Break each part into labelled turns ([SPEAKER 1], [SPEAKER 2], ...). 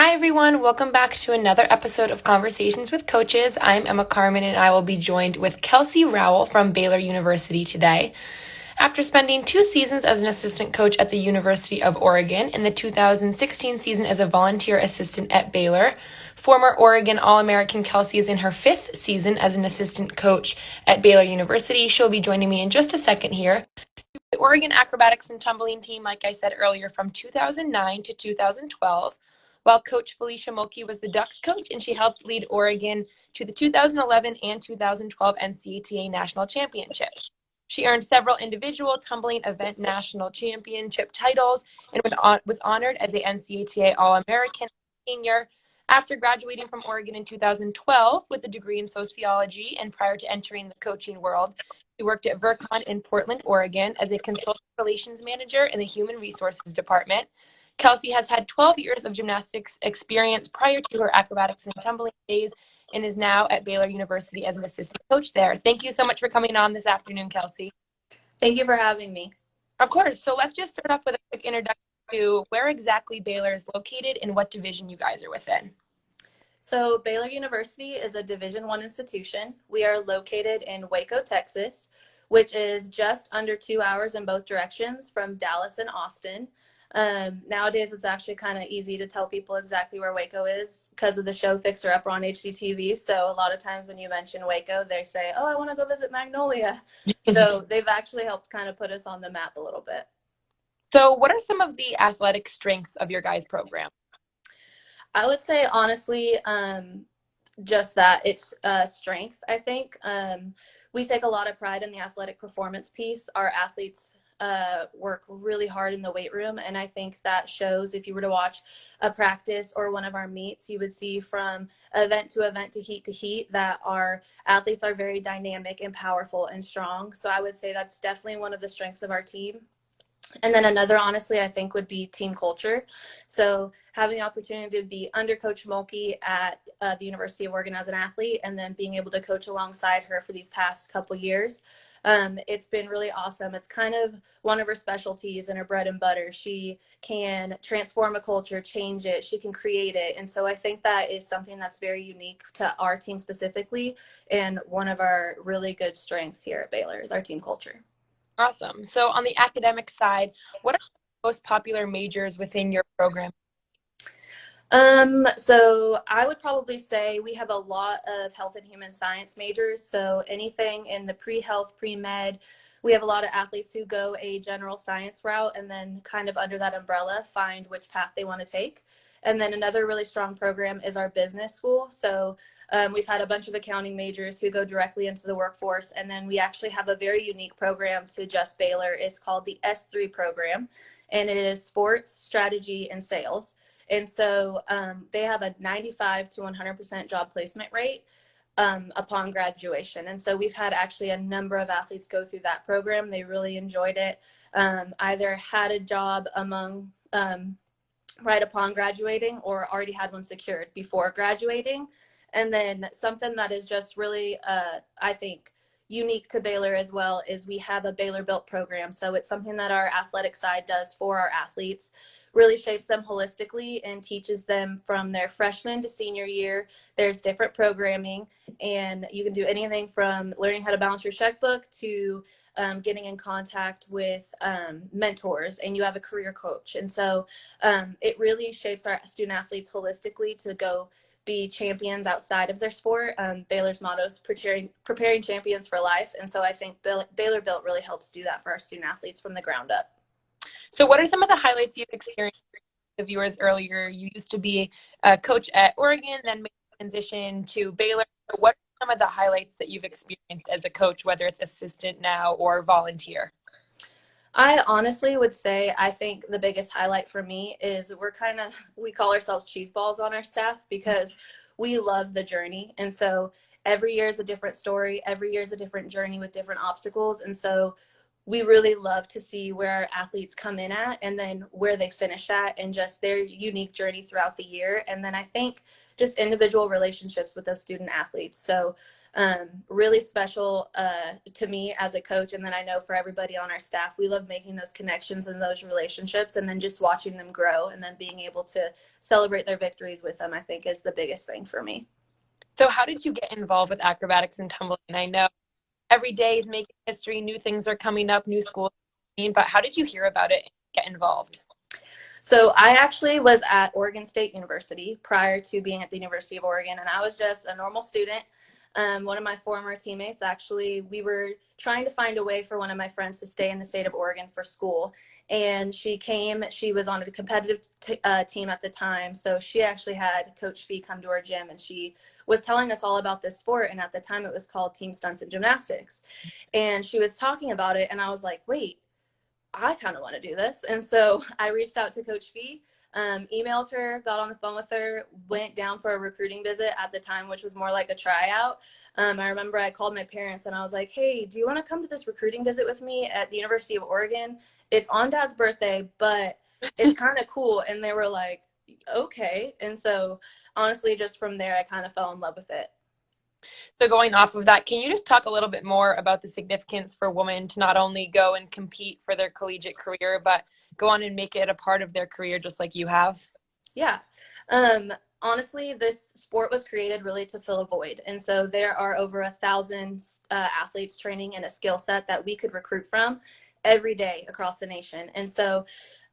[SPEAKER 1] Hi, everyone. Welcome back to another episode of Conversations with Coaches. I'm Emma Carmen, and I will be joined with Kelsey Rowell from Baylor University today. After spending 2 seasons as an assistant coach at the University of Oregon and the 2016 season as a volunteer assistant at Baylor, former Oregon All-American Kelsey is in her 5th season as an assistant coach at Baylor University. She'll be joining me in just a second here. The Oregon Acrobatics and Tumbling team, like I said earlier, from 2009 to 2012, while Coach Felicia Mulkey was the Ducks coach, and she helped lead Oregon to the 2011 and 2012 NCATA national championships. She earned several individual tumbling event national championship titles and was honored as a NCATA All-American senior. After graduating from Oregon in 2012 with a degree in sociology and prior to entering the coaching world, she worked at Vercon in Portland, Oregon as a consultant relations manager in the human resources department. Kelsey has had 12 years of gymnastics experience prior to her acrobatics and tumbling days and is now at Baylor University as an assistant coach there. Thank you so much for coming on this afternoon, Kelsey.
[SPEAKER 2] Thank you for having me.
[SPEAKER 1] Of course. So let's just start off with a quick introduction to where exactly Baylor is located and what division you guys are within.
[SPEAKER 2] So Baylor University is a Division I institution. We are located in Waco, Texas, which is just under 2 hours in both directions from Dallas and Austin. Nowadays, it's actually kind of easy to tell people exactly where Waco is because of the show Fixer Upper on HGTV. So a lot of times when you mention Waco, they say, oh, I want to go visit Magnolia. So they've actually helped kind of put us on the map a little bit.
[SPEAKER 1] So what are some of the athletic strengths of your guys' program?
[SPEAKER 2] I would say, honestly, just that it's strength, I think. We take a lot of pride in the athletic performance piece. Our athletes work really hard in the weight room, and I think that shows. If you were to watch a practice or one of our meets, you would see from event to heat that our athletes are very dynamic and powerful and strong. So I would say that's definitely one of the strengths of our team. And then another, honestly, I think would be team culture. So having the opportunity to be under Coach Mulkey at the University of Oregon as an athlete, and then being able to coach alongside her for these past couple years, it's been really awesome. It's kind of one of her specialties and her bread and butter. She can transform a culture, change it. She can create it. And so I think that is something that's very unique to our team specifically. And one of our really good strengths here at Baylor is our team culture.
[SPEAKER 1] Awesome. So on the academic side, what are the most popular majors within your program?
[SPEAKER 2] So I would probably say we have a lot of health and human science majors. So anything in the pre-health, pre-med, we have a lot of athletes who go a general science route and then kind of under that umbrella find which path they want to take. And then another really strong program is our business school. So we've had a bunch of accounting majors who go directly into the workforce. And then we actually have a very unique program to just Baylor. It's called the S3 program, and it is sports, strategy, and sales. And so they have a 95 to 100% job placement rate upon graduation. And so we've had actually a number of athletes go through that program. They really enjoyed it, either had a job among right upon graduating or already had one secured before graduating. And then something that is just really, I think, unique to Baylor as well is we have a Baylor Built program. So it's something that our athletic side does for our athletes, really shapes them holistically and teaches them from their freshman to senior year. There's different programming, and you can do anything from learning how to balance your checkbook to getting in contact with mentors, and you have a career coach. And so it really shapes our student athletes holistically to go be champions outside of their sport. Baylor's motto is preparing champions for life. And so I think Baylor Built really helps do that for our student athletes from the ground up.
[SPEAKER 1] So what are some of the highlights you've experienced? The viewers earlier, you used to be a coach at Oregon, then made the transition to Baylor. What are some of the highlights that you've experienced as a coach, whether it's assistant now or volunteer?
[SPEAKER 2] I honestly would say I think the biggest highlight for me is we call ourselves cheese balls on our staff because we love the journey. And so every year is a different story. Every year is a different journey with different obstacles. And so we really love to see where our athletes come in at and then where they finish at and just their unique journey throughout the year. And then I think just individual relationships with those student athletes. So really special to me as a coach. And then I know for everybody on our staff, we love making those connections and those relationships and then just watching them grow and then being able to celebrate their victories with them, I think is the biggest thing for me.
[SPEAKER 1] So how did you get involved with acrobatics and tumbling? I know every day is making history, new things are coming up, new schools, but how did you hear about it and get involved?
[SPEAKER 2] So I actually was at Oregon State University prior to being at the University of Oregon, and I was just a normal student. One of my former teammates, actually, we were trying to find a way for one of my friends to stay in the state of Oregon for school. And she was on a competitive team at the time. So she actually had Coach Fee come to our gym and she was telling us all about this sport. And at the time it was called team stunts and gymnastics. And she was talking about it. And I was like, wait, I kind of want to do this. And so I reached out to Coach Fee, emailed her, got on the phone with her, went down for a recruiting visit at the time, which was more like a tryout. I remember I called my parents and I was like, hey, do you want to come to this recruiting visit with me at the University of Oregon? It's on Dad's birthday, but it's kind of cool. And they were like, okay. And so honestly, just from there, I kind of fell in love with it.
[SPEAKER 1] So going off of that, can you just talk a little bit more about the significance for women to not only go and compete for their collegiate career, but go on and make it a part of their career just like you have?
[SPEAKER 2] Yeah. Honestly, this sport was created really to fill a void. And so there are over 1,000 athletes training in a skill set that we could recruit from every day across the nation. And so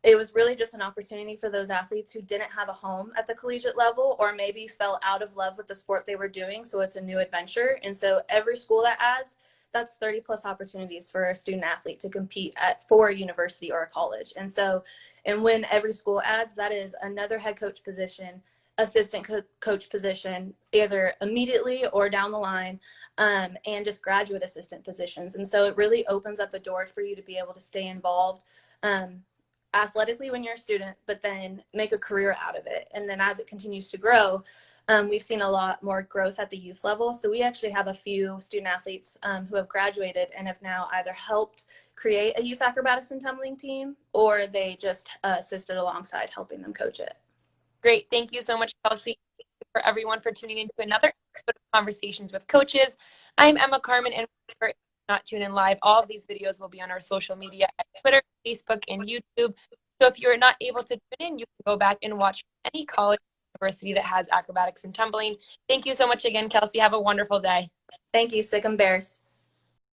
[SPEAKER 2] it was really just an opportunity for those athletes who didn't have a home at the collegiate level or maybe fell out of love with the sport they were doing. So it's a new adventure. And so every school that adds, that's 30 plus opportunities for a student athlete to compete for a university or a college. And when every school adds, that is another head coach position, assistant coach position, either immediately or down the line, and just graduate assistant positions. And so it really opens up a door for you to be able to stay involved athletically when you're a student, but then make a career out of it. And then as it continues to grow, we've seen a lot more growth at the youth level. So we actually have a few student athletes who have graduated and have now either helped create a youth acrobatics and tumbling team, or they just assisted alongside helping them coach it.
[SPEAKER 1] Great. Thank you so much, Kelsey. Thank you for everyone for tuning into another episode of Conversations with Coaches. I'm Emma Carmen, and if not tune in live, all of these videos will be on our social media at Twitter, Facebook, and YouTube. So if you're not able to tune in, you can go back and watch any college or university that has acrobatics and tumbling. Thank you so much again, Kelsey. Have a wonderful day.
[SPEAKER 2] Thank you. Sick 'em Bears.